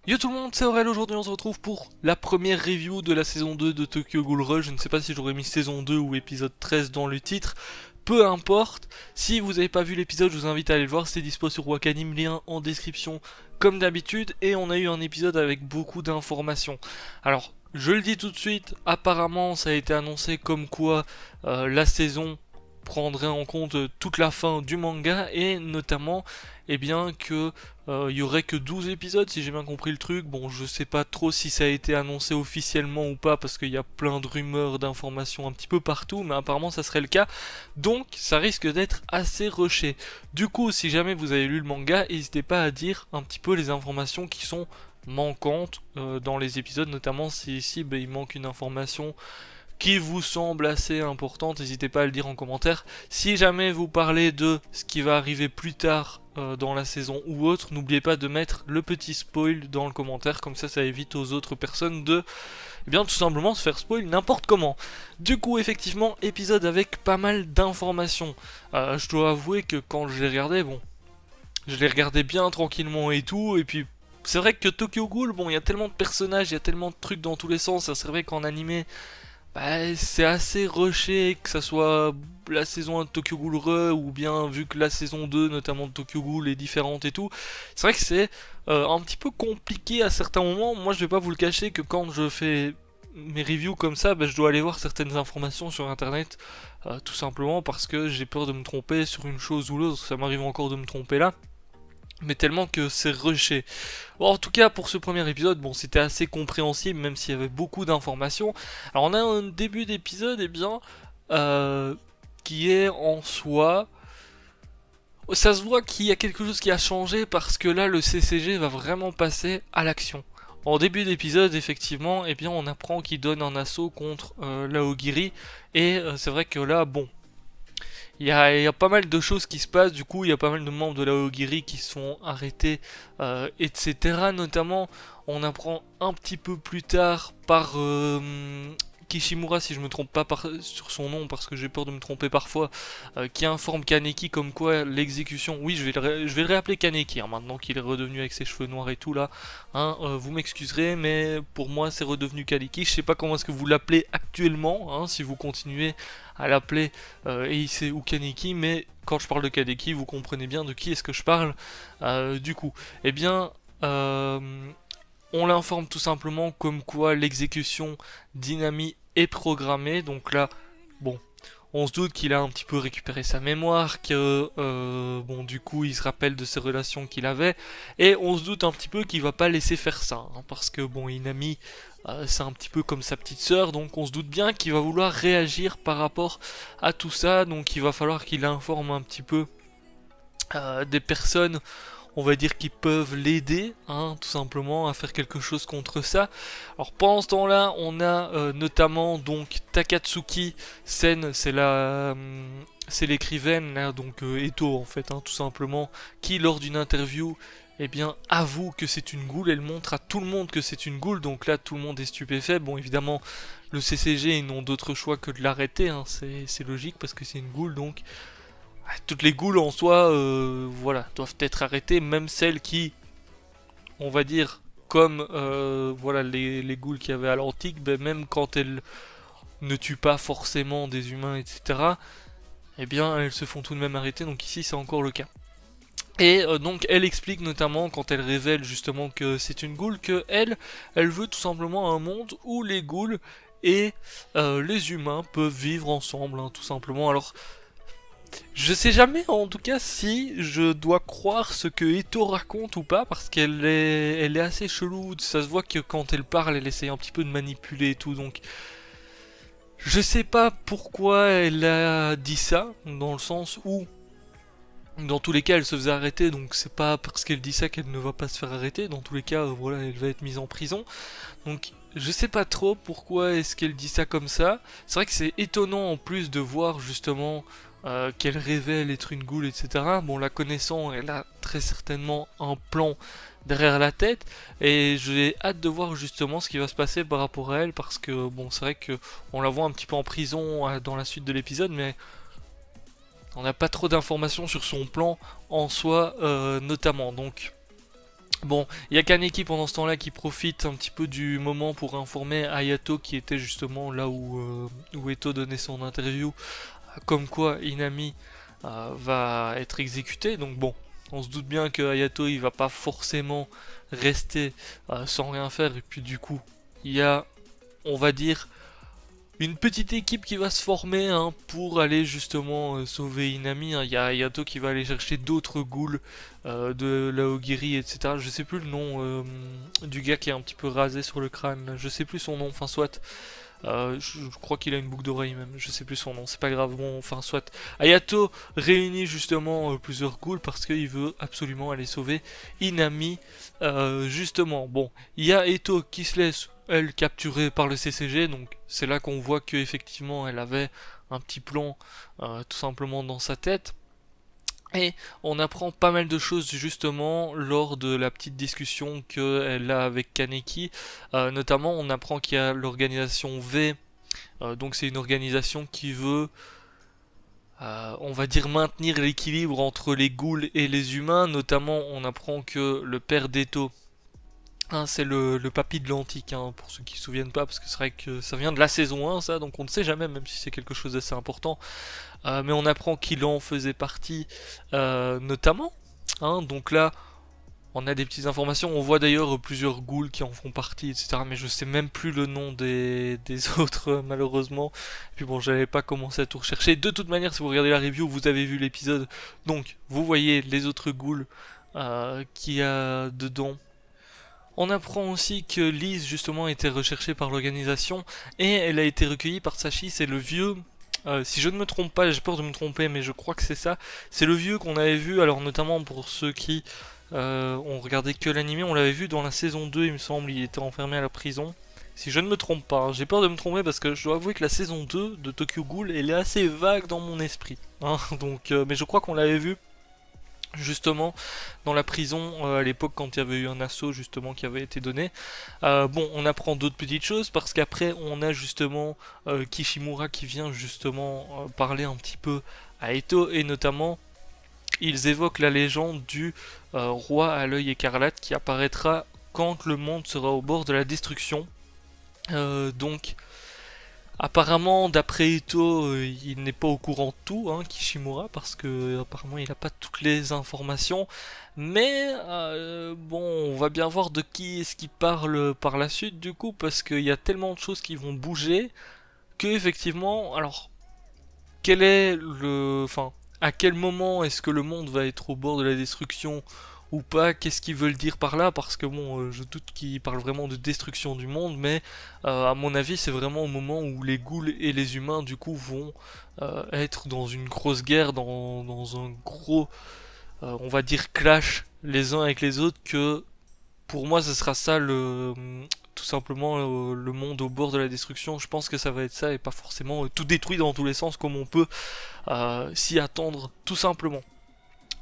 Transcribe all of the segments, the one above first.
Yo tout le monde, c'est Aurel, aujourd'hui on se retrouve pour la première review de la saison 2 de Tokyo Ghoul Rush. Je ne sais pas si j'aurais mis saison 2 ou épisode 13 dans le titre, peu importe. Si vous n'avez pas vu l'épisode, je vous invite à aller le voir, c'est dispo sur Wakanim, lien en description comme d'habitude. Et on a eu un épisode avec beaucoup d'informations. Alors, je le dis tout de suite, apparemment ça a été annoncé comme quoi la saison prendrait en compte toute la fin du manga et notamment bien que il y aurait que 12 épisodes si j'ai bien compris le truc. Bon, je sais pas trop si ça a été annoncé officiellement ou pas parce qu'il y a plein de rumeurs, d'informations un petit peu partout, mais apparemment ça serait le cas. Donc ça risque d'être assez rushé. Du coup, si jamais vous avez lu le manga, n'hésitez pas à dire un petit peu les informations qui sont manquantes dans les épisodes, notamment si ici il manque une information qui vous semble assez importante, n'hésitez pas à le dire en commentaire. Si jamais vous parlez de ce qui va arriver plus tard dans la saison ou autre, n'oubliez pas de mettre le petit spoil dans le commentaire, comme ça évite aux autres personnes de, tout simplement se faire spoil n'importe comment. Du coup, effectivement, épisode avec pas mal d'informations. Je dois avouer que quand je l'ai regardé, je l'ai regardé bien tranquillement et tout, et puis c'est vrai que Tokyo Ghoul, il y a tellement de personnages, il y a tellement de trucs dans tous les sens, c'est vrai qu'en animé, c'est assez rushé, que ça soit la saison 1 de Tokyo Ghoul Re, ou bien vu que la saison 2 notamment de Tokyo Ghoul est différente et tout. C'est vrai que c'est un petit peu compliqué à certains moments. Moi je vais pas vous le cacher que quand je fais mes reviews comme ça, je dois aller voir certaines informations sur internet, tout simplement parce que j'ai peur de me tromper sur une chose ou l'autre. Ça m'arrive encore de me tromper là, mais tellement que c'est rushé. Bon, en tout cas, pour ce premier épisode, c'était assez compréhensible, même s'il y avait beaucoup d'informations. Alors, on a un début d'épisode, qui est en soi... Ça se voit qu'il y a quelque chose qui a changé, parce que là, le CCG va vraiment passer à l'action. En début d'épisode, effectivement, on apprend qu'il donne un assaut contre l'Aogiri, et c'est vrai que là, il y a pas mal de choses qui se passent, du coup il y a pas mal de membres de la Ogiri qui sont arrêtés, etc. Notamment, on apprend un petit peu plus tard par Kishimura, si je me trompe pas sur son nom, parce que j'ai peur de me tromper parfois, qui informe Kaneki comme quoi l'exécution, oui je vais le réappeler Kaneki, hein, maintenant qu'il est redevenu avec ses cheveux noirs et tout là, hein, vous m'excuserez, mais pour moi c'est redevenu Kaneki, je sais pas comment est-ce que vous l'appelez actuellement, hein, si vous continuez à l'appeler Eise ou Kaneki, mais quand je parle de Kaneki, vous comprenez bien de qui est-ce que je parle. Du coup, eh bien, euh, on l'informe tout simplement comme quoi l'exécution d'Inami est programmée. Donc là, bon, on se doute qu'il a un petit peu récupéré sa mémoire, que du coup il se rappelle de ses relations qu'il avait, et on se doute un petit peu qu'il va pas laisser faire ça, hein, parce que Inami c'est un petit peu comme sa petite sœur, donc on se doute bien qu'il va vouloir réagir par rapport à tout ça, donc il va falloir qu'il informe un petit peu des personnes, on va dire, qui peuvent l'aider, hein, tout simplement, à faire quelque chose contre ça. Alors pendant ce temps-là, on a notamment donc Takatsuki Sen, c'est l'écrivaine, là, donc Eto en fait, hein, tout simplement, qui lors d'une interview, avoue que c'est une goule. Elle montre à tout le monde que c'est une goule, donc là tout le monde est stupéfait. Bon, évidemment, le CCG, ils n'ont d'autre choix que de l'arrêter, hein, c'est logique parce que c'est une goule, donc toutes les goules en soi, doivent être arrêtées, même celles qui, on va dire, comme les goules qu'il y avait à l'antique, même quand elles ne tuent pas forcément des humains, etc., elles se font tout de même arrêter, donc ici c'est encore le cas. Et donc elle explique notamment, quand elle révèle justement que c'est une goule, que elle veut tout simplement un monde où les goules et les humains peuvent vivre ensemble, hein, tout simplement. Alors, je sais jamais en tout cas si je dois croire ce que Eto raconte ou pas, parce elle est assez chelou, ça se voit que quand elle parle, elle essaye un petit peu de manipuler et tout, donc je sais pas pourquoi elle a dit ça, dans le sens où dans tous les cas elle se faisait arrêter, donc c'est pas parce qu'elle dit ça qu'elle ne va pas se faire arrêter, dans tous les cas elle va être mise en prison, donc je sais pas trop pourquoi est-ce qu'elle dit ça comme ça. C'est vrai que c'est étonnant en plus de voir justement qu'elle révèle être une goule, etc. Bon, la connaissant, elle a très certainement un plan derrière la tête, et j'ai hâte de voir justement ce qui va se passer par rapport à elle, parce que c'est vrai que on la voit un petit peu en prison dans la suite de l'épisode, mais on n'a pas trop d'informations sur son plan en soi, notamment. Donc Bon, il y a Kaneki pendant ce temps-là qui profite un petit peu du moment pour informer Hayato qui était justement là où Eto donnait son interview, comme quoi Inami va être exécuté. Donc bon, on se doute bien que Hayato il va pas forcément rester sans rien faire. Et puis du coup, il y a, on va dire, une petite équipe qui va se former hein, pour aller justement sauver Inami. Hein. Il y a Hayato qui va aller chercher d'autres ghouls de la Ogiri, etc. Je sais plus le nom du gars qui est un petit peu rasé sur le crâne. Je sais plus son nom, enfin soit. Je crois qu'il a une boucle d'oreille même, je sais plus son nom, c'est pas grave, bon, enfin soit. Hayato réunit justement plusieurs ghouls parce qu'il veut absolument aller sauver Inami, justement. Bon, il y a Eto qui se laisse, elle, capturée par le CCG, donc c'est là qu'on voit que effectivement elle avait un petit plan tout simplement dans sa tête. Et on apprend pas mal de choses justement lors de la petite discussion qu'elle a avec Kaneki. Notamment on apprend qu'il y a l'organisation V. Donc c'est une organisation qui veut, on va dire, maintenir l'équilibre entre les ghouls et les humains. Notamment on apprend que le père d'Eto, hein, c'est le papy de l'antique, hein, pour ceux qui ne se souviennent pas, parce que c'est vrai que ça vient de la saison 1 ça, donc on ne sait jamais, même si c'est quelque chose d'assez important. Mais on apprend qu'il en faisait partie notamment. Hein, donc là, on a des petites informations. On voit d'ailleurs plusieurs ghouls qui en font partie, etc. Mais je sais même plus le nom des autres, malheureusement. Et puis bon, j'avais pas commencé à tout rechercher. De toute manière, si vous regardez la review, vous avez vu l'épisode. Donc, vous voyez les autres ghouls qu'il y a dedans. On apprend aussi que Lise, justement, a été recherchée par l'organisation. Et elle a été recueillie par Sashi, c'est le vieux... si je ne me trompe pas, j'ai peur de me tromper, mais je crois que c'est ça. C'est le vieux qu'on avait vu, alors notamment pour ceux qui ont regardé que l'animé, on l'avait vu dans la saison 2, il me semble, il était enfermé à la prison. Si je ne me trompe pas, hein. J'ai peur de me tromper parce que je dois avouer que la saison 2 de Tokyo Ghoul, elle est assez vague dans mon esprit. Hein. Donc, mais je crois qu'on l'avait vu justement dans la prison à l'époque quand il y avait eu un assaut justement qui avait été donné. Bon, on apprend d'autres petites choses parce qu'après on a justement Kishimura qui vient justement parler un petit peu à Eto et notamment ils évoquent la légende du roi à l'œil écarlate qui apparaîtra quand le monde sera au bord de la destruction. Donc apparemment, d'après Ito, il n'est pas au courant de tout, hein, Kishimura, parce que apparemment il n'a pas toutes les informations. Mais bon, on va bien voir de qui est-ce qui parle par la suite, du coup, parce qu'il y a tellement de choses qui vont bouger que effectivement, alors quel est le, enfin, à quel moment est-ce que le monde va être au bord de la destruction ou pas, qu'est-ce qu'ils veulent dire par là, parce que bon, je doute qu'ils parlent vraiment de destruction du monde, mais à mon avis, c'est vraiment au moment où les ghouls et les humains, du coup, vont être dans une grosse guerre, dans un gros, on va dire, clash les uns avec les autres, que pour moi, ce sera ça tout simplement le monde au bord de la destruction. Je pense que ça va être ça et pas forcément tout détruit dans tous les sens comme on peut s'y attendre, tout simplement.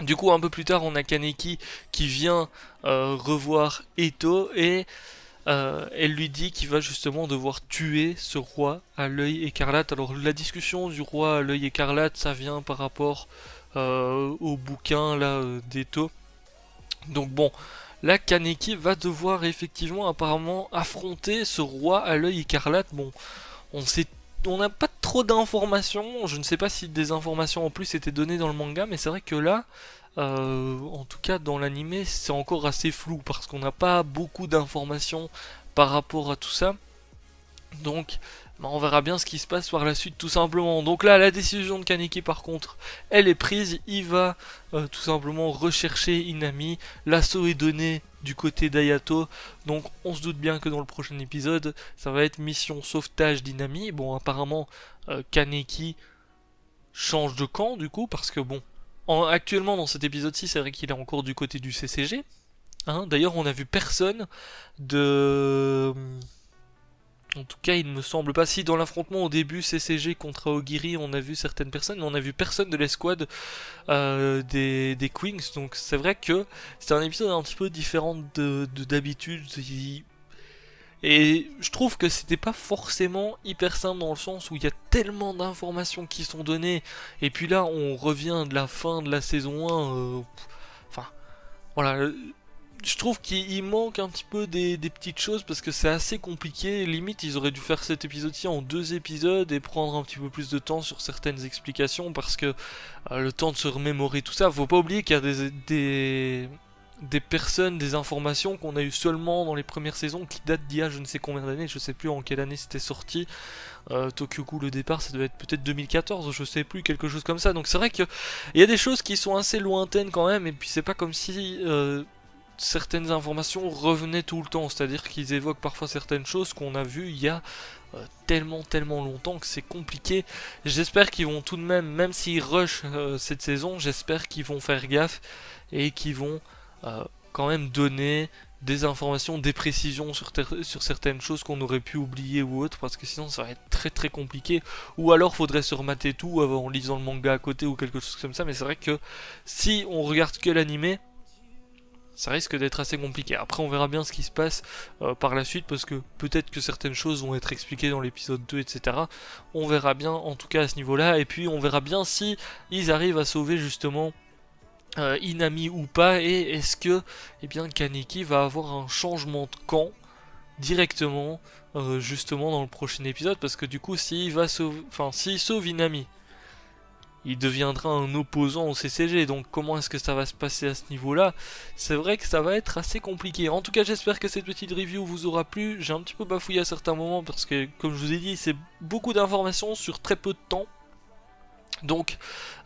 Du coup, un peu plus tard, on a Kaneki qui vient revoir Eto et elle lui dit qu'il va justement devoir tuer ce roi à l'œil écarlate. Alors, la discussion du roi à l'œil écarlate, ça vient par rapport au bouquin là d'Eto. Donc bon, là, Kaneki va devoir effectivement apparemment affronter ce roi à l'œil écarlate. Bon, on n'a pas trop d'informations. Je ne sais pas si des informations en plus étaient données dans le manga, mais c'est vrai que là, en tout cas dans l'animé, c'est encore assez flou parce qu'on n'a pas beaucoup d'informations par rapport à tout ça. Donc, bah, on verra bien ce qui se passe par la suite tout simplement. Donc là, la décision de Kaneki par contre, elle est prise. Il va tout simplement rechercher Inami. L'assaut est donné du côté d'Hayato. Donc on se doute bien que dans le prochain épisode, ça va être mission sauvetage d'Inami. Bon, apparemment, Kaneki change de camp du coup, parce que bon, actuellement dans cet épisode-ci, c'est vrai qu'il est encore du côté du CCG. Hein. D'ailleurs, on a vu personne de... En tout cas, il ne me semble pas. Si dans l'affrontement au début CCG contre Aogiri, on a vu certaines personnes, mais on a vu personne de l'escouade des Queens. Donc c'est vrai que c'est un épisode un petit peu différent de d'habitude. Et je trouve que c'était pas forcément hyper simple dans le sens où il y a tellement d'informations qui sont données. Et puis là, on revient de la fin de la saison 1. Enfin, voilà. je trouve qu'il manque un petit peu des petites choses parce que c'est assez compliqué. Limite, ils auraient dû faire cet épisode-ci en 2 épisodes et prendre un petit peu plus de temps sur certaines explications parce que le temps de se remémorer tout ça. Faut pas oublier qu'il y a des personnes, des informations qu'on a eu seulement dans les premières saisons qui datent d'il y a je ne sais combien d'années. Je sais plus en quelle année c'était sorti. Tokyo Ghoul le départ, ça devait être peut-être 2014, je sais plus, quelque chose comme ça. Donc c'est vrai qu'il y a des choses qui sont assez lointaines quand même, et puis c'est pas comme si certaines informations revenaient tout le temps, c'est-à-dire qu'ils évoquent parfois certaines choses qu'on a vues il y a tellement longtemps que c'est compliqué. J'espère qu'ils vont tout de même, même s'ils rushent cette saison, j'espère qu'ils vont faire gaffe et qu'ils vont quand même donner des informations, des précisions sur certaines choses qu'on aurait pu oublier ou autre, parce que sinon ça va être très compliqué. Ou alors faudrait se remater tout en lisant le manga à côté ou quelque chose comme ça, mais c'est vrai que si on regarde que l'animé, ça risque d'être assez compliqué. Après on verra bien ce qui se passe par la suite, parce que peut-être que certaines choses vont être expliquées dans l'épisode 2, etc. On verra bien en tout cas à ce niveau-là, et puis on verra bien si ils arrivent à sauver justement Inami ou pas, et est-ce que Kaneki va avoir un changement de camp directement justement dans le prochain épisode, parce que du coup s'il sauve Inami, il deviendra un opposant au CCG, donc comment est-ce que ça va se passer à ce niveau-là? C'est vrai que ça va être assez compliqué. En tout cas, j'espère que cette petite review vous aura plu. J'ai un petit peu bafouillé à certains moments parce que, comme je vous ai dit, c'est beaucoup d'informations sur très peu de temps. Donc,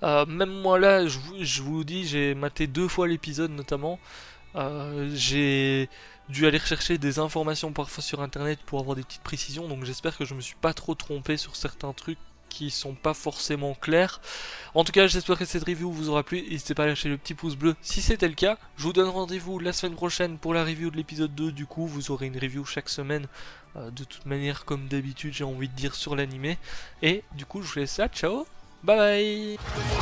même moi là, je vous dis, j'ai maté 2 fois l'épisode notamment. J'ai dû aller rechercher des informations parfois sur internet pour avoir des petites précisions, donc j'espère que je me suis pas trop trompé sur certains trucs qui sont pas forcément clairs. En tout cas, j'espère que cette review vous aura plu. N'hésitez pas à lâcher le petit pouce bleu si c'était le cas. Je vous donne rendez-vous la semaine prochaine pour la review de l'épisode 2. Du coup, vous aurez une review chaque semaine. De toute manière, comme d'habitude, j'ai envie de dire sur l'animé. Et du coup, je vous laisse là. Ciao, bye bye.